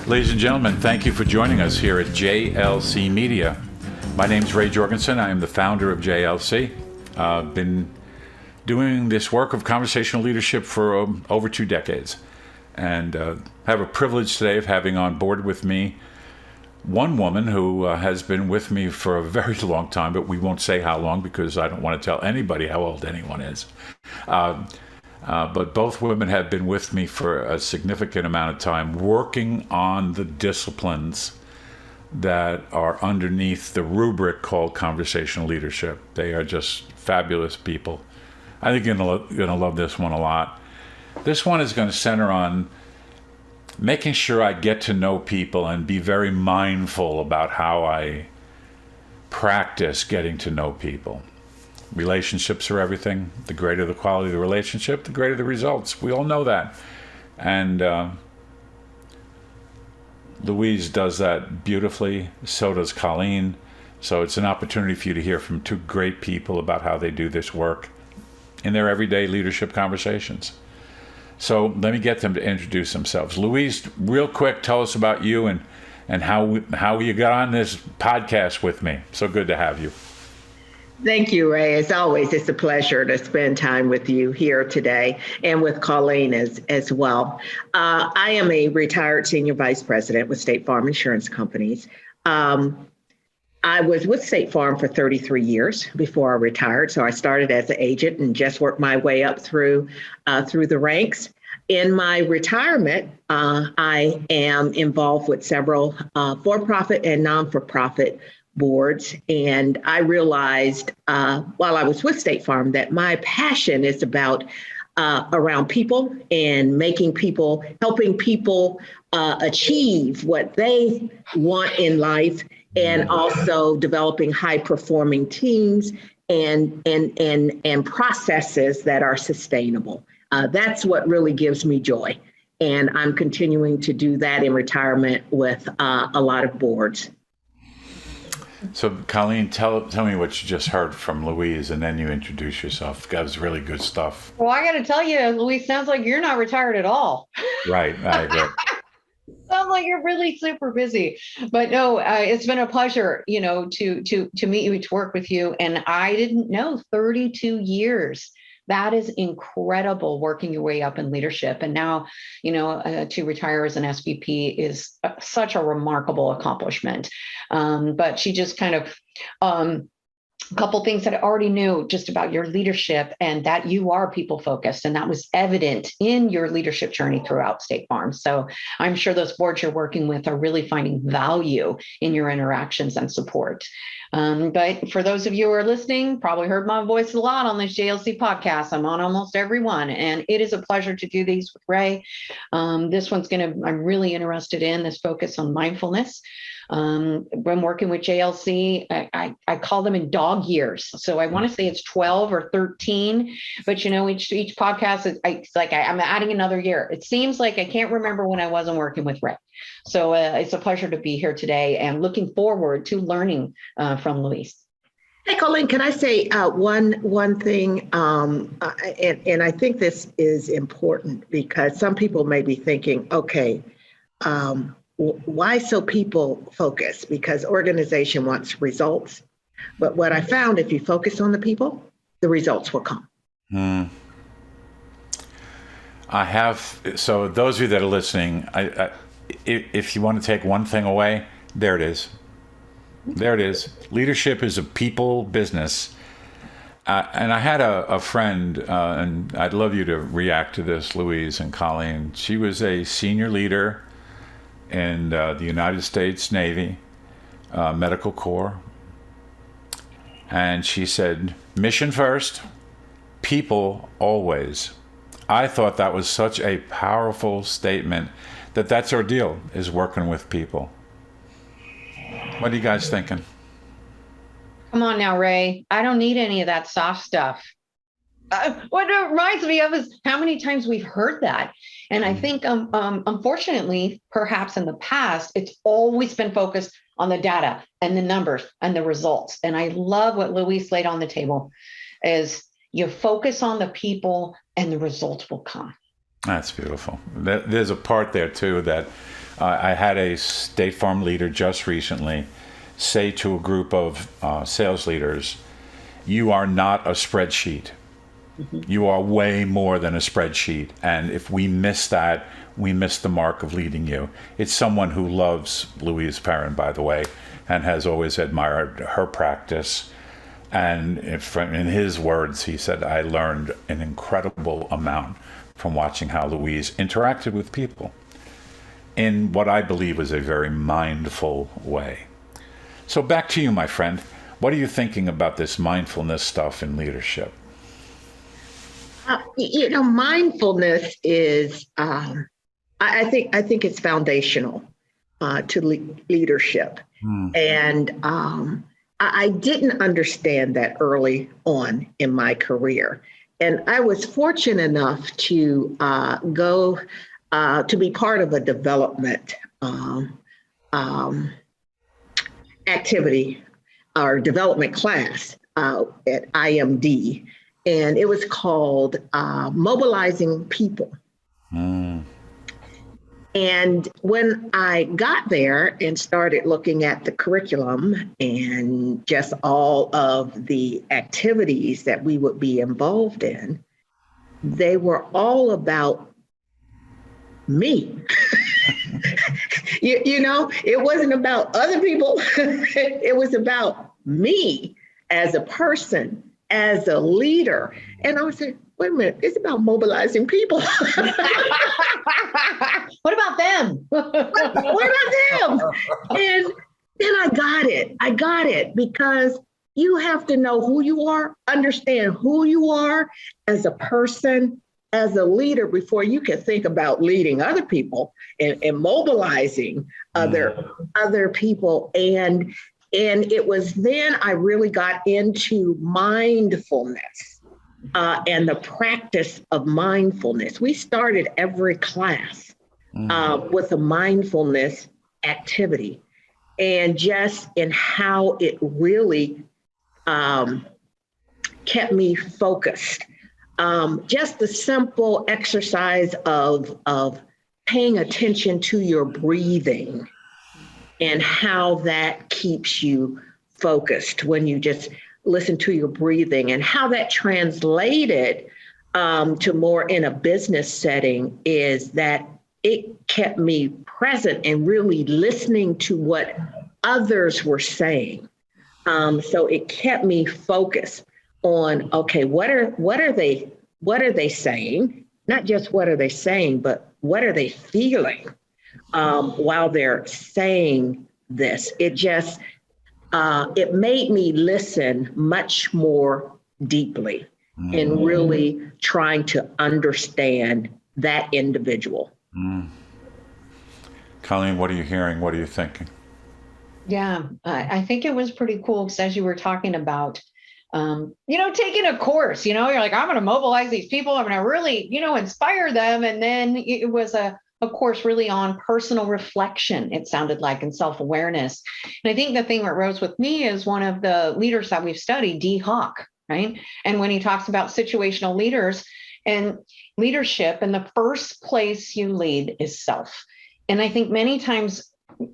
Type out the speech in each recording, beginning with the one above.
Ladies and gentlemen, thank you for joining us here at JLC Media. My name is Ray Jorgensen. I am the founder of JLC. I've been doing this work of conversational leadership for over 2 decades, and have a privilege today of having on board with me one woman who has been with me for a very long time, but we won't say how long because I don't want to tell anybody how old anyone is. But both women have been with me for a significant amount of time, working on the disciplines that are underneath the rubric called conversational leadership. They are just fabulous people. I think you're going to love this one a lot. This one is going to center on making sure I get to know people and be very mindful about how I practice getting to know people. Relationships are everything. The greater the quality of the relationship, the greater the results. We all know that. And Louise does that beautifully. So does Colleen. So it's an opportunity for you to hear from 2 great people about how they do this work in their everyday leadership conversations. So let me get them to introduce themselves. Louise, real quick, tell us about you and how you got on this podcast with me. So good to have you. Thank you, Ray. As always, it's a pleasure to spend time with you here today and with Colleen as well. I am a retired senior vice president with State Farm Insurance Companies. I was with State Farm for 33 years before I retired. So I started as an agent and just worked my way up through the ranks. In my retirement, I am involved with several for-profit and non-for-profit boards. And I realized while I was with State Farm that my passion is about around people and helping people achieve what they want in life, and also developing high performing teams and processes that are sustainable. That's what really gives me joy. And I'm continuing to do that in retirement with a lot of boards. So, Colleen, tell me what you just heard from Louise, and then you introduce yourself. That was really good stuff. Well, I got to tell you, Louise, sounds like you're not retired at all. Right, I agree. Sounds like you're really super busy. But no, it's been a pleasure, to meet you, to work with you. And I didn't know 32 years. That is incredible, working your way up in leadership. And now, to retire as an SVP is such a remarkable accomplishment. But she just kind of, a couple things that I already knew just about your leadership, and that you are people focused. And that was evident in your leadership journey throughout State Farm. So I'm sure those boards you're working with are really finding value in your interactions and support. But for those of you who are listening, probably heard my voice a lot on this JLC podcast. I'm on almost every one, and it is a pleasure to do these with Ray. This one's I'm really interested in this focus on mindfulness. When working with JLC, I call them in dog years. So I want to say it's 12 or 13, but each podcast it's like I'm adding another year. It seems like I can't remember when I wasn't working with Ray. So it's a pleasure to be here today and looking forward to learning from Louise. Hey, Colleen, can I say one thing? And I think this is important because some people may be thinking, okay, why so people focus? Because organization wants results. But what I found, if you focus on the people, the results will come. So those of you that are listening, if you want to take one thing away, there it is. There it is. Leadership is a people business. And I had a friend, and I'd love you to react to this, Louise and Colleen. She was a senior leader in the United States Navy, Medical Corps. And she said, mission first, people always. I thought that was such a powerful statement, that's our deal, is working with people. What are you guys thinking? Come on now, Ray. I don't need any of that soft stuff. What it reminds me of is how many times we've heard that. And I think, unfortunately, perhaps in the past, it's always been focused on the data and the numbers and the results. And I love what Louise laid on the table is you focus on the people and the results will come. That's beautiful. There's a part there too that I had a State Farm leader just recently say to a group of sales leaders, "You are not a spreadsheet. You are way more than a spreadsheet. And if we miss that, we miss the mark of leading you." It's someone who loves Louise Perrin, by the way, and has always admired her practice. And in his words, he said, "I learned an incredible amount from watching how Louise interacted with people in what I believe was a very mindful way." So back to you, my friend. What are you thinking about this mindfulness stuff in leadership? Mindfulness is, I think it's foundational to leadership. And I didn't understand that early on in my career. And I was fortunate enough to go to be part of a development activity or development class at IMD. And it was called Mobilizing People. And when I got there and started looking at the curriculum and just all of the activities that we would be involved in, they were all about me. It wasn't about other people. It was about me as a person, as a leader. And I was like, wait a minute, it's about mobilizing people. What about them? What about them? And then I got it because you have to know who you are, understand who you are as a person, as a leader, before you can think about leading other people and mobilizing other people. And it was then I really got into mindfulness and the practice of mindfulness. We started every class with a mindfulness activity, and just in how it really kept me focused. Just the simple exercise of paying attention to your breathing and how that keeps you focused when you just listen to your breathing, and how that translated to more in a business setting is that it kept me present and really listening to what others were saying. So it kept me focused on, okay, what are they saying? Not just what are they saying, but what are they feeling while they're saying this? It just, it made me listen much more deeply and really trying to understand that individual. Colleen, what are you hearing? What are you thinking? Yeah, I think it was pretty cool because as you were talking about, taking a course, you're like, I'm going to mobilize these people. I'm going to really, inspire them. And then it was a course really on personal reflection, it sounded like, and self-awareness. And I think the thing that rose with me is one of the leaders that we've studied, D. Hawk, right? And when he talks about situational leaders and leadership, and the first place you lead is self. And I think many times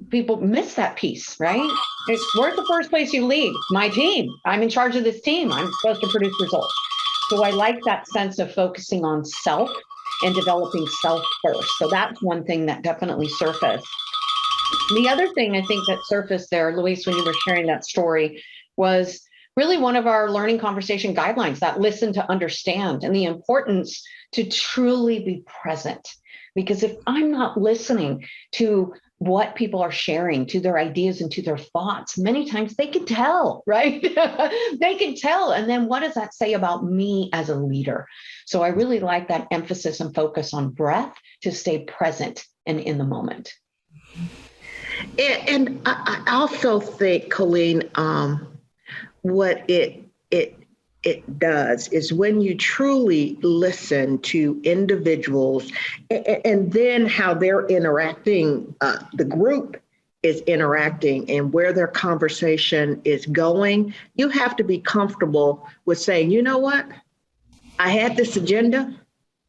people miss that piece, right? Where's the first place you lead? My team. I'm in charge of this team. I'm supposed to produce results. So I like that sense of focusing on self and developing self first. So that's one thing that definitely surfaced. The other thing I think that surfaced there, Louise, when you were sharing that story, was really one of our learning conversation guidelines, that listen to understand, and the importance to truly be present. Because if I'm not listening to what people are sharing, to their ideas and to their thoughts, many times they can tell, right? They can tell. And then what does that say about me as a leader? So I really like that emphasis and focus on breath to stay present and in the moment. And I also think, Colleen, what it does is when you truly listen to individuals and then how they're interacting, the group is interacting and where their conversation is going, you have to be comfortable with saying, you know what? I had this agenda,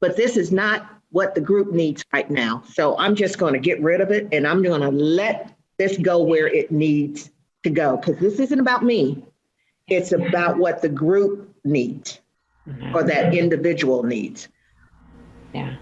but this is not what the group needs right now. So I'm just going to get rid of it and I'm going to let this go where it needs to go, because this isn't about me. It's about what the group needs or that individual needs. Yeah.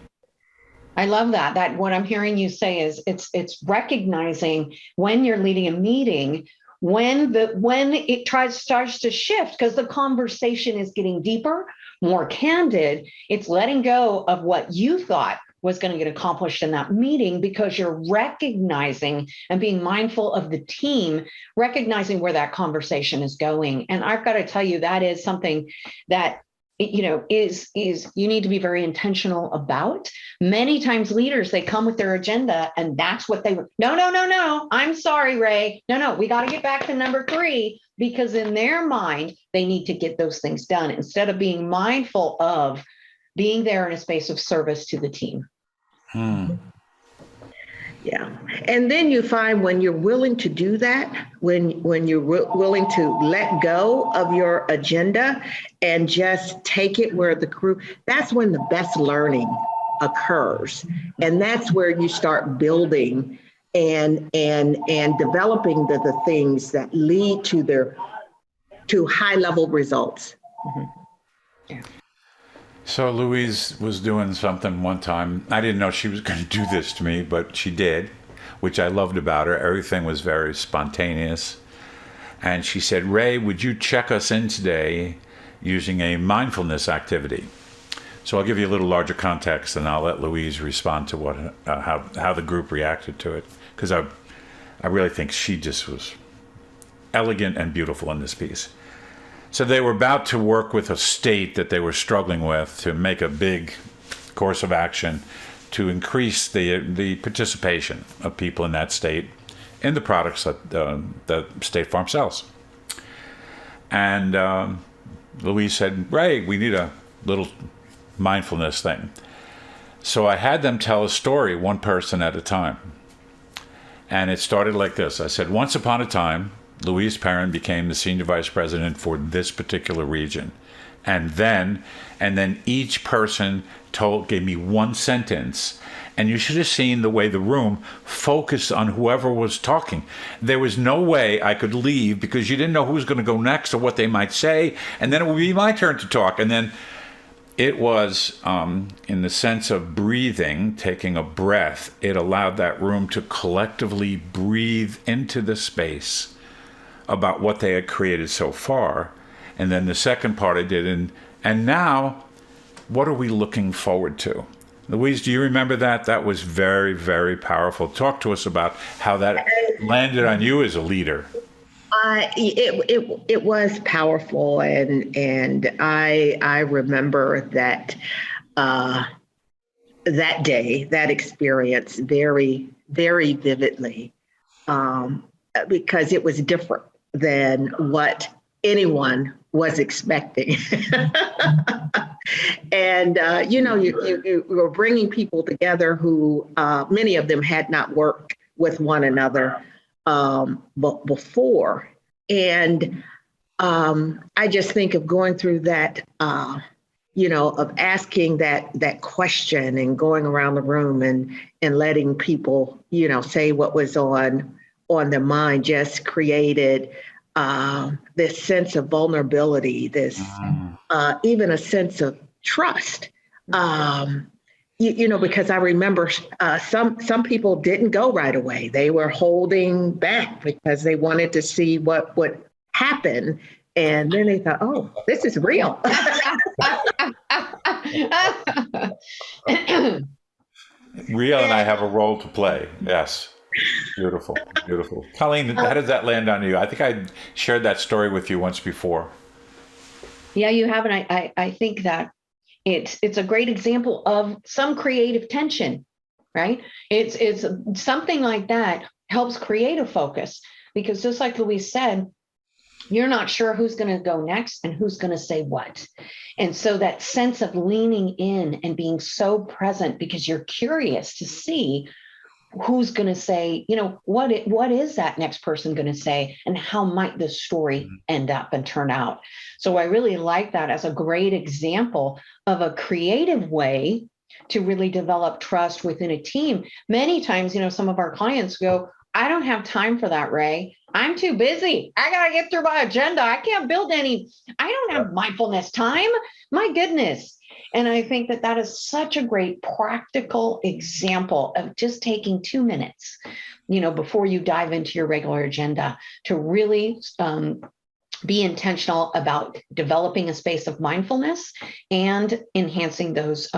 I love that. That what I'm hearing you say is it's recognizing when you're leading a meeting, when it starts to shift, because the conversation is getting deeper, more candid. It's letting go of what you thought was going to get accomplished in that meeting, because you're recognizing and being mindful of the team, recognizing where that conversation is going. And I've got to tell you, that is something that is you need to be very intentional about. Many times leaders, they come with their agenda and that's what they no, I'm sorry, Ray. No, we got to get back to number 3, because in their mind, they need to get those things done instead of being mindful of being there in a space of service to the team. Yeah. And then you find when you're willing to do that, when you're willing to let go of your agenda and just take it where the crew, that's when the best learning occurs. And that's where you start building and developing the things that lead to high level results. Yeah. So Louise was doing something one time. I didn't know she was going to do this to me, but she did, which I loved about her. Everything was very spontaneous. And she said, Ray, would you check us in today using a mindfulness activity? So I'll give you a little larger context, and I'll let Louise respond to what how the group reacted to it, because I really think she just was elegant and beautiful in this piece. So they were about to work with a state that they were struggling with to make a big course of action to increase the participation of people in that state in the products that State Farm sells. And Louise said, Ray, we need a little mindfulness thing. So I had them tell a story, one person at a time. And it started like this. I said, once upon a time, Louise Perrin became the senior vice president for this particular region. And then each person gave me one sentence. And you should have seen the way the room focused on whoever was talking. There was no way I could leave, because you didn't know who was going to go next or what they might say. And then it would be my turn to talk. And then it was, in the sense of breathing, taking a breath, it allowed that room to collectively breathe into the space about what they had created so far. And then the second part I did, and now, what are we looking forward to? Louise, do you remember that? That was very, very powerful. Talk to us about how that landed on you as a leader. It was powerful, and I remember that that day, that experience very, very vividly, because it was different than what anyone was expecting. And, you were bringing people together who, many of them had not worked with one another before. And I just think of going through that, of asking that question and going around the room and letting people, say what was on their mind, just created this sense of vulnerability, this even a sense of trust. Because I remember some people didn't go right away. They were holding back because they wanted to see what would happen. And then they thought, oh, this is real. Real, and I have a role to play. Yes. Beautiful, beautiful. Colleen, how does that land on you? I think I shared that story with you once before. Yeah, you have. And I think that it's a great example of some creative tension, right? It's something like that helps create a focus, because just like Louise said, you're not sure who's going to go next and who's going to say what. And so that sense of leaning in and being so present, because you're curious to see who's going to say, what is that next person going to say, and how might this story end up and turn out? So I really like that as a great example of a creative way to really develop trust within a team. Many times, some of our clients go, I don't have time for that, Ray. I'm too busy. I got to get through my agenda. I can't build I don't have mindfulness time. My goodness. And I think that is such a great practical example of just taking 2 minutes, before you dive into your regular agenda to really be intentional about developing a space of mindfulness and enhancing those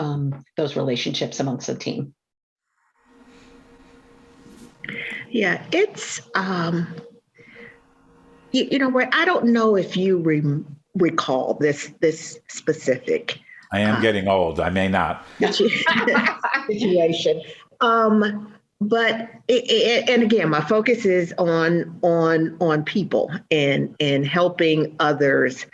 relationships amongst the team. Yeah, it's Ray, I don't know if you recall this specific. I am getting old. I may not. Situation. But and again, my focus is on people and helping others,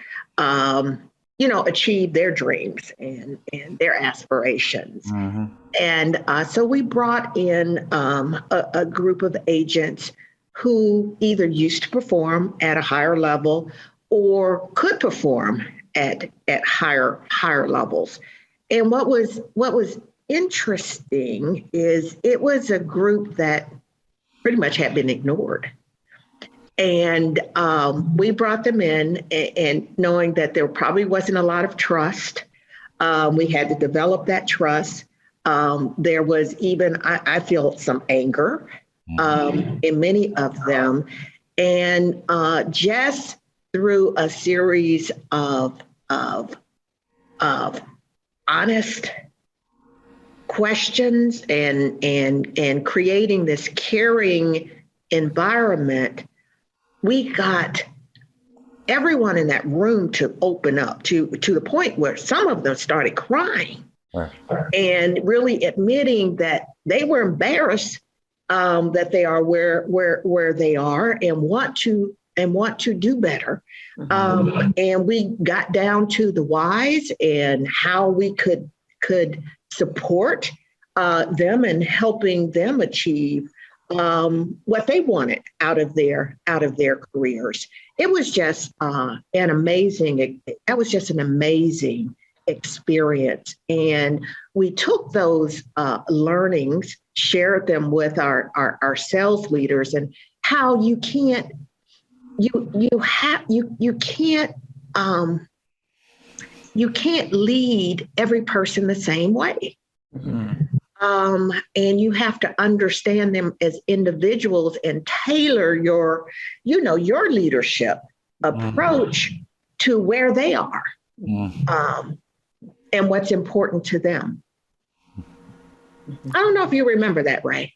achieve their dreams and their aspirations. Mm-hmm. And so we brought in a group of agents who either used to perform at a higher level or could perform at higher levels. And what was interesting is it was a group that pretty much had been ignored. And we brought them in and knowing that there probably wasn't a lot of trust. We had to develop that trust. There was even, I feel, some anger in many of them. And just through a series of honest questions and creating this caring environment, we got everyone in that room to open up to the point where some of them started crying. Right. And really admitting that they were embarrassed that they are where they are and want to do better. And we got down to the whys and how we could support them and helping them achieve what they wanted out of their careers. It was just an amazing experience. And we took those learnings, shared them with our sales leaders, and how you can't lead every person the same way. Mm-hmm. And you have to understand them as individuals and tailor your leadership approach to where they are, and what's important to them. I don't know if you remember that, Ray.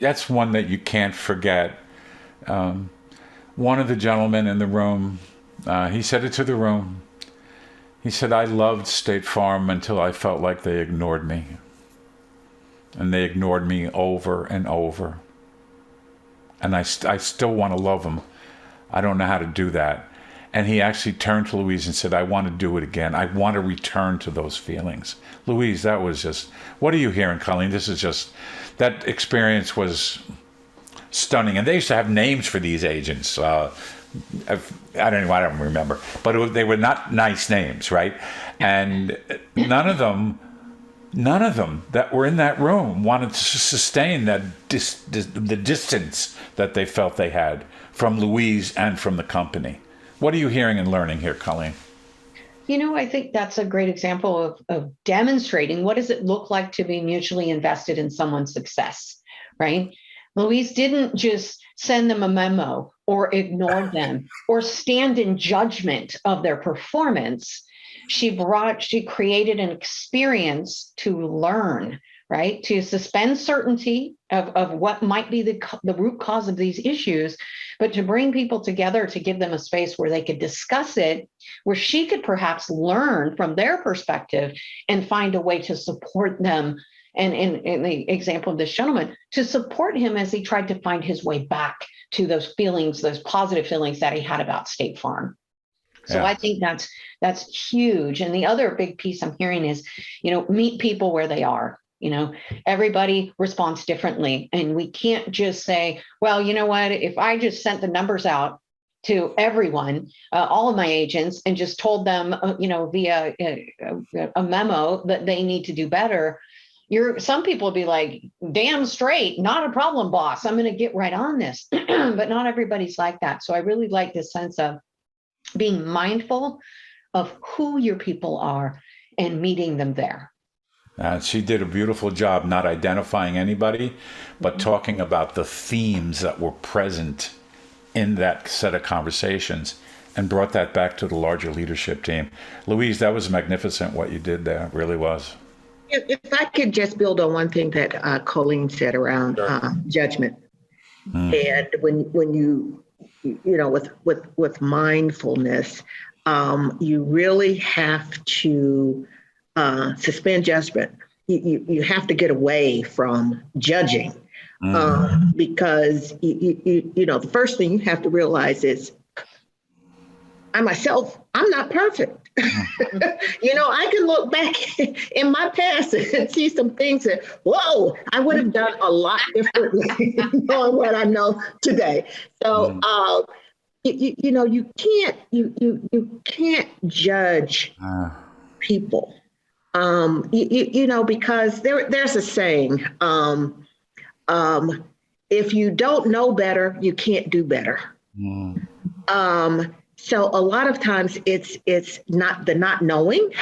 That's one that you can't forget. One of the gentlemen in the room, he said it to the room. He said, I loved State Farm until I felt like they ignored me. And they ignored me over and over. And I still want to love them. I don't know how to do that. And he actually turned to Louise and said, I want to do it again. I want to return to those feelings. Louise, that was just, what are you hearing, Colleen? This is just, that experience was stunning. And they used to have names for these agents. I don't remember, but they were not nice names, right? And none of them that were in that room wanted to sustain that the distance that they felt they had from Louise and from the company. What are you hearing and learning here, Colleen? I think that's a great example of demonstrating what does it look like to be mutually invested in someone's success, right? Louise didn't just send them a memo or ignore them or stand in judgment of their performance. She created an experience to learn, right? To suspend certainty of what might be the root cause of these issues, but to bring people together to give them a space where they could discuss it, where she could perhaps learn from their perspective and find a way to support them. And in the example of this gentleman, to support him as he tried to find his way back to those feelings, those positive feelings that he had about State Farm. So I think that's huge. And the other big piece I'm hearing is, meet people where they are. Everybody responds differently. And we can't just say, well, you know what, if I just sent the numbers out to everyone, all of my agents, and just told them, via a memo that they need to do better, some people will be like, damn straight, not a problem, boss. I'm going to get right on this. But not everybody's like that. So I really like this sense of being mindful of who your people are and meeting them there. She did a beautiful job not identifying anybody, but talking about the themes that were present in that set of conversations and brought that back to the larger leadership team. Louise, that was magnificent what you did there. It really was. If I could just build on one thing that Colleen said around judgment. And when you with mindfulness, you really have to suspend judgment. You have to get away from judging, because the first thing you have to realize is, I'm not perfect. I can look back in my past and see some things that, whoa, I would have done a lot differently knowing what I know today. So, you can't judge people, because there's a saying, if you don't know better, you can't do better. So a lot of times it's not the not knowing.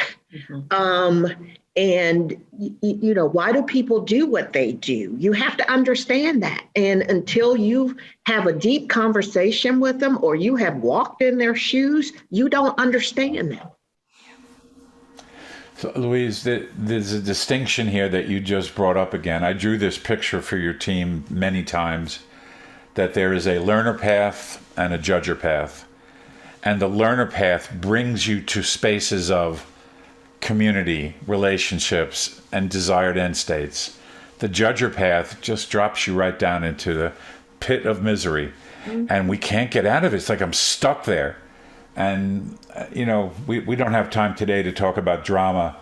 And why do people do what they do? You have to understand that. And until you have a deep conversation with them or you have walked in their shoes, you don't understand them. So, Louise, there's a distinction here that you just brought up again. I drew this picture for your team many times, that there is a learner path and a judger path. And the learner path brings you to spaces of community, relationships, and desired end states. The judger path just drops you right down into the pit of misery. And we can't get out of it. It's like I'm stuck there. And, we don't have time today to talk about drama,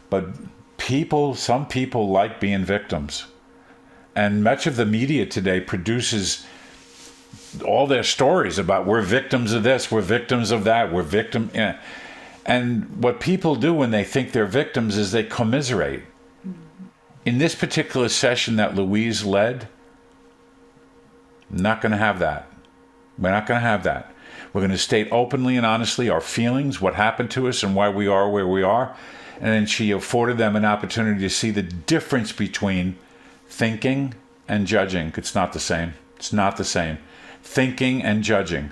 but some people like being victims. And much of the media today produces all their stories about we're victims of this, we're victims of that, we're victim. Yeah. And what people do when they think they're victims is they commiserate. In this particular session that Louise led, not going to have that. We're not going to have that. We're going to state openly and honestly our feelings, what happened to us and why we are where we are. And then she afforded them an opportunity to see the difference between thinking and judging. It's not the same. It's not the same. Thinking and judging.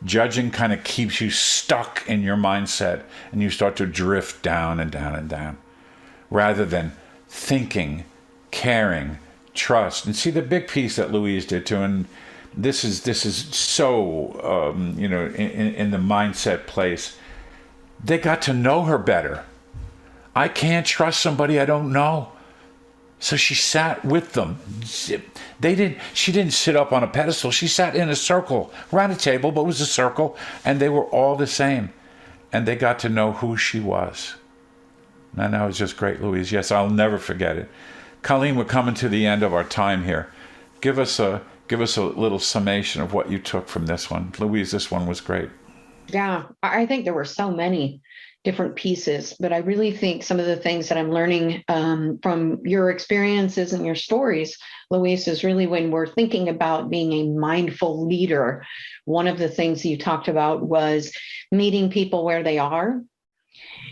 Judging kind of keeps you stuck in your mindset and you start to drift down and down and down. Rather than thinking, caring, trust. And see the big piece that Louise did too, and this is so, in the mindset place. They got to know her better. I can't trust somebody I don't know. So she sat with them. She didn't sit up on a pedestal. She sat in a circle, around a table, but it was a circle, and they were all the same. And they got to know who she was. And that was just great, Louise. Yes, I'll never forget it. Colleen, we're coming to the end of our time here. Give us a little summation of what you took from this one. Louise, this one was great. Yeah, I think there were so many different pieces, but I really think some of the things that I'm learning from your experiences and your stories, Louise, is really when we're thinking about being a mindful leader. One of the things you talked about was meeting people where they are,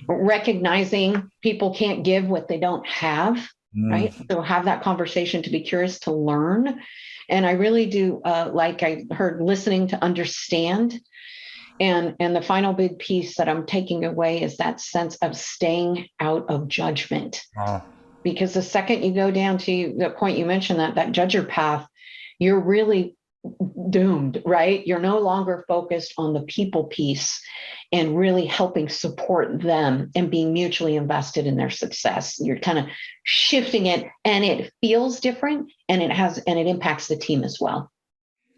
recognizing people can't give what they don't have, right? So have that conversation to be curious, to learn. And I really do, like I heard, listening to understand. And the final big piece that I'm taking away is that sense of staying out of judgment. Because the second you go down to the point you mentioned, that judger path, you're really doomed, right? You're no longer focused on the people piece and really helping support them and being mutually invested in their success. You're kind of shifting it, and it feels different, and it impacts the team as well.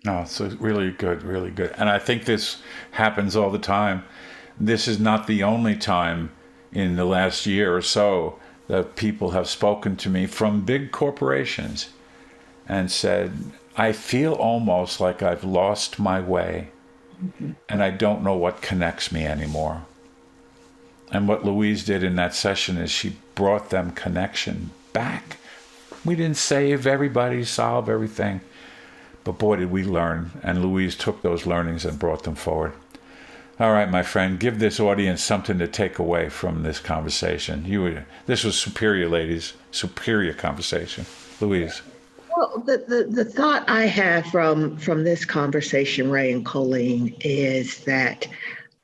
Oh, so really good, really good. And I think this happens all the time. This is not the only time in the last year or so that people have spoken to me from big corporations and said, I feel almost like I've lost my way. and I don't know what connects me anymore. And what Louise did in that session is she brought them connection back. We didn't save everybody, solve everything, but boy, did we learn. And Louise took those learnings and brought them forward. All right, my friend, give this audience something to take away from this conversation. This was superior, ladies, superior conversation. Louise. Well, the thought I have from this conversation, Ray and Colleen, is that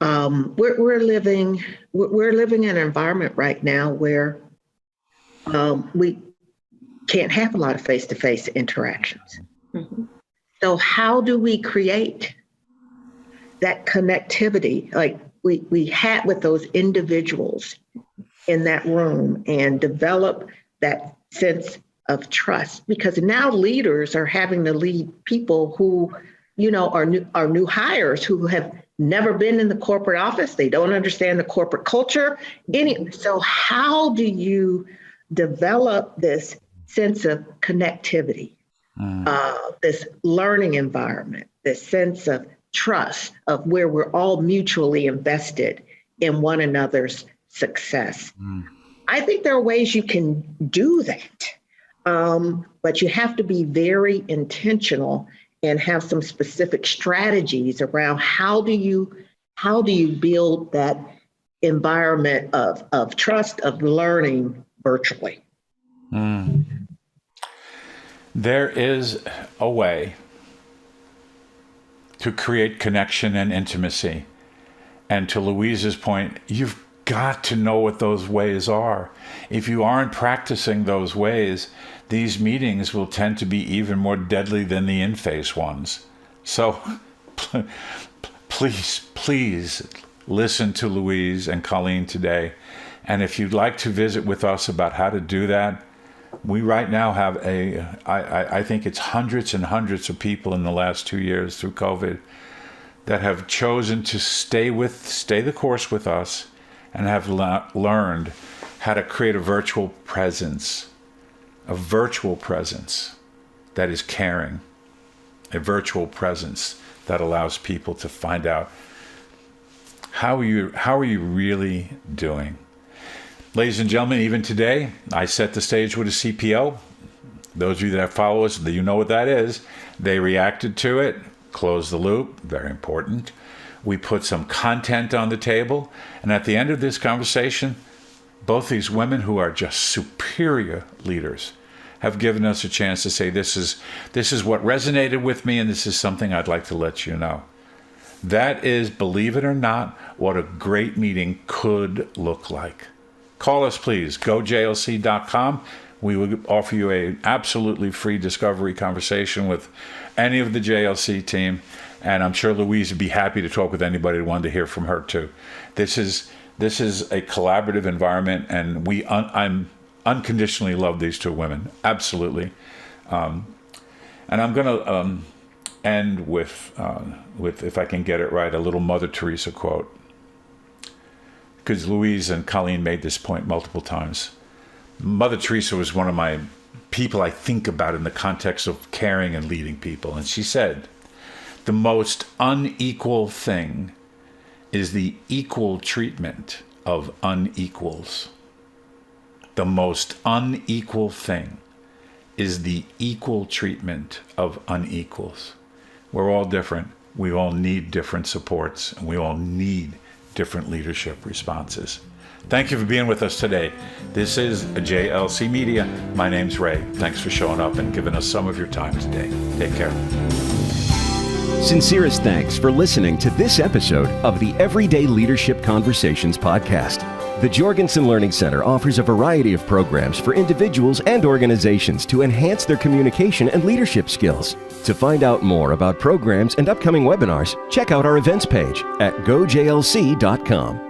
we're living in an environment right now where we can't have a lot of face-to-face interactions. Mm-hmm. So how do we create that connectivity like we had with those individuals in that room and develop that sense of trust? Because now leaders are having to lead people who, are new hires who have never been in the corporate office. They don't understand the corporate culture. So how do you develop this sense of connectivity, this learning environment, this sense of trust of where we're all mutually invested in one another's success? I think there are ways you can do that, but you have to be very intentional and have some specific strategies around how do you build that environment of trust, of learning virtually. There is a way to create connection and intimacy. And to Louise's point, you've got to know what those ways are. If you aren't practicing those ways, these meetings will tend to be even more deadly than the in-face ones. So please listen to Louise and Colleen today. And if you'd like to visit with us about how to do that, we right now have I think it's hundreds and hundreds of people in the last 2 years through COVID that have chosen to stay the course with us and have learned how to create a virtual presence that is caring, a virtual presence that allows people to find out how are you really doing. Ladies and gentlemen, even today, I set the stage with a CPO. Those of you that follow us, you know what that is. They reacted to it, closed the loop, very important. We put some content on the table. And at the end of this conversation, both these women who are just superior leaders have given us a chance to say, this is what resonated with me, and this is something I'd like to let you know. That is, believe it or not, what a great meeting could look like. Call us, please. GoJLC.com. We will offer you an absolutely free discovery conversation with any of the JLC team. And I'm sure Louise would be happy to talk with anybody who wanted to hear from her too. This is a collaborative environment, and I'm unconditionally love these two women. Absolutely. And I'm going to end with, if I can get it right, a little Mother Teresa quote. Because Louise and Colleen made this point multiple times. Mother Teresa was one of my people I think about in the context of caring and leading people. And she said, the most unequal thing is the equal treatment of unequals. The most unequal thing is the equal treatment of unequals. We're all different. We all need different supports, and we all need different leadership responses. Thank you for being with us today. This is JLC Media. My name's Ray. Thanks for showing up and giving us some of your time today. Take care. Sincerest thanks for listening to this episode of the Everyday Leadership Conversations podcast. The Jorgensen Learning Center offers a variety of programs for individuals and organizations to enhance their communication and leadership skills. To find out more about programs and upcoming webinars, check out our events page at gojlc.com.